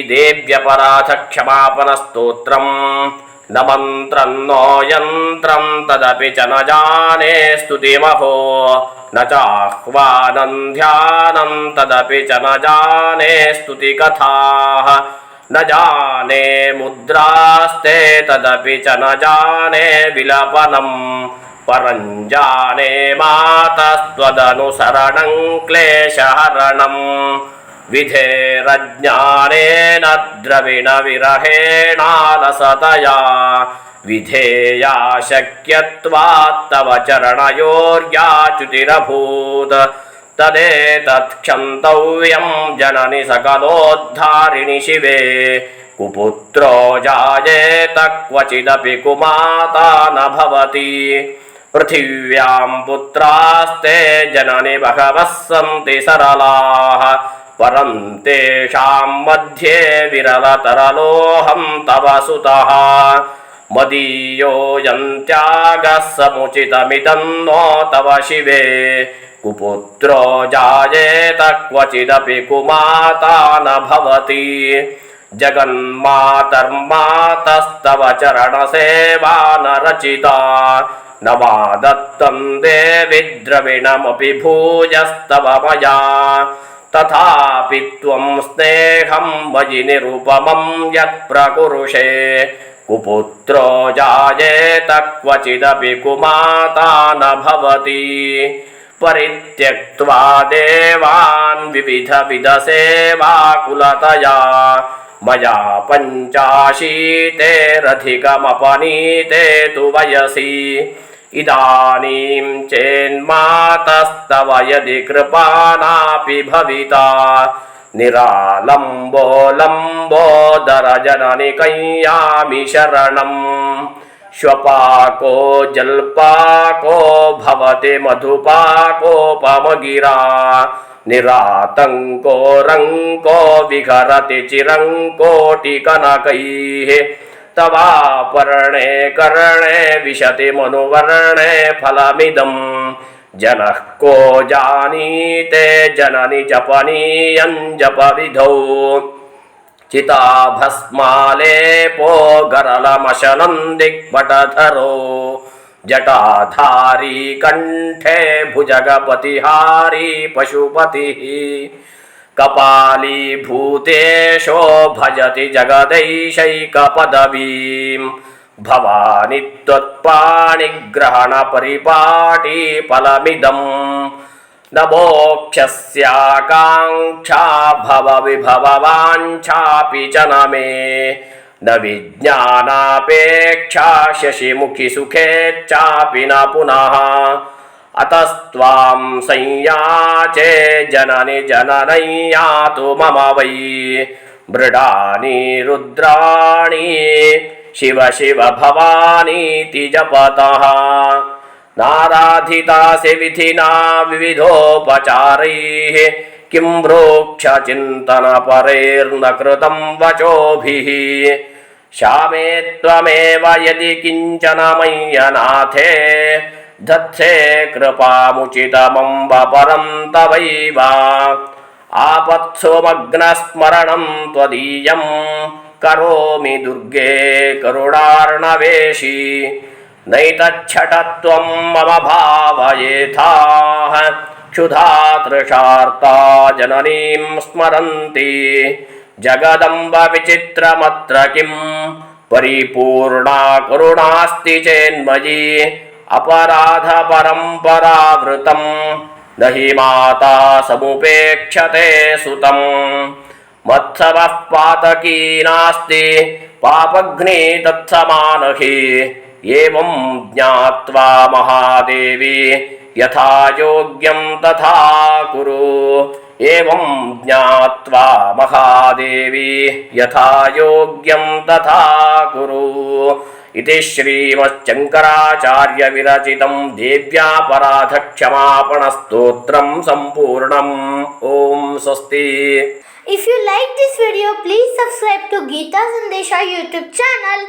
देव्यपराधक्षमापनस्तोत्रम् न मन्त्रं नो यन्त्रं तदपि च न जाने स्तुतिमहो न चाह्वानं ध्यानं तदपि च न जाने स्तुतिकथाः न जाने मुद्रास्ते तदपि च न जाने विलपनम् परं जाने मातस्त्वदनुसरणं क्लेशहरणम् विधेरज्ञानेन द्रविणविरहेणालसतया विधेया शक्यत्वात्तव चरणयोर्याच्युतिरभूत् तदेतत्क्षन्तव्यं जननि सकलोद्धारिणि शिवे कुपुत्रो जायेत क्वचिदपि कुमाता न भवति पृथिव्यां पुत्रास्ते जननि बहवः सन्ति सरलाः परं तेषां मध्ये विरलतरलोऽहं तव सुतः मदीयोऽयं त्यागः समुचितमिदं नो तव शिवे कुपुत्रो जायेत क्वचिदपि कुमाता न भवति जगन्मातर्मातस्तव चरणसेवा न रचिता न वा दत्तं देवि द्रविणमपि भूयस्तव मया तथापि त्वं स्नेहं मयि निरुपमं यत्प्रकुरुषे कुपुत्रो जायेत क्वचिदपि कुमाता न भवति परित्यक्त्वा देवान् विविधविधसेवाकुलतया मया पञ्चाशीतेरधिकमपनीते तु वयसि इदानीं चेन्मातस्तव यदि कृपानापि भविता निरालम्बो लम्बोदरजननि कय्यामि शरणम् श्वपाको जल्पाको भवति मधुपाकोपमगिरा निरातङ्को रङ्को विहरति चिरङ्कोटिकनकैः तवापर्णे कर्णे विशति मनुवर्णे फलमिदं जनः को जानीते जननि जपनीयं जपविधौ चिताभस्मालेपो गरलमशनं दिक्पटधरो जटाधारी कंठे भुजगपतिहारी पशुपतिः कपाली भूतेशो भजति जगदैशैकपदवीं भवानि त्वत्पाणिग्रहणपरिपाटी फलमिदम् न मोक्षस्याकाङ्क्षा भवविभववाञ्छापि च न मे न विज्ञानापेक्षा शशिमुखि सुखेच्छापि न पुनः अतस्त्वां संयाचे जननि जननय्यातु मम वै मृडानि रुद्राणि शिव शिव भवानीति जपतः नाराधितासि विधिना विविधोपचारैः किं ब्रूक्ष चिन्तनपरैर्न कृतं वचोभिः श्यामे त्वमेव यदि किञ्चन मय्यनाथे धत्से कृपामुचितमम्ब परं तवैव आपत्सुमग्नस्मरणं त्वदीयं करोमि दुर्गे करुणार्णवेशी नैतच्छटत्वं मम भावयेथाः क्षुधा तृषार्ता जननीं स्मरन्ति जगदम्ब विचित्रमत्र किं परिपूर्णा करुणास्ति चेन्मयि अपराध परम्परावृतं न हि माता समुपेक्षते सुतं मत्सवः पातकी नास्ति पापघ्नि तत्समानहि एवं ज्ञात्वा महादेवी यथा योग्यं तथा कुरु एवं ज्ञात्वा महादेवी यथा योग्यं तथा कुरु इति श्रीमच्छङ्कराचार्य विरचितं देव्यापराधक्षमापणस्तोत्रं सम्पूर्णम् ॐ स्वस्ति। If you like this video, please subscribe to Geeta Sandesha YouTube channel.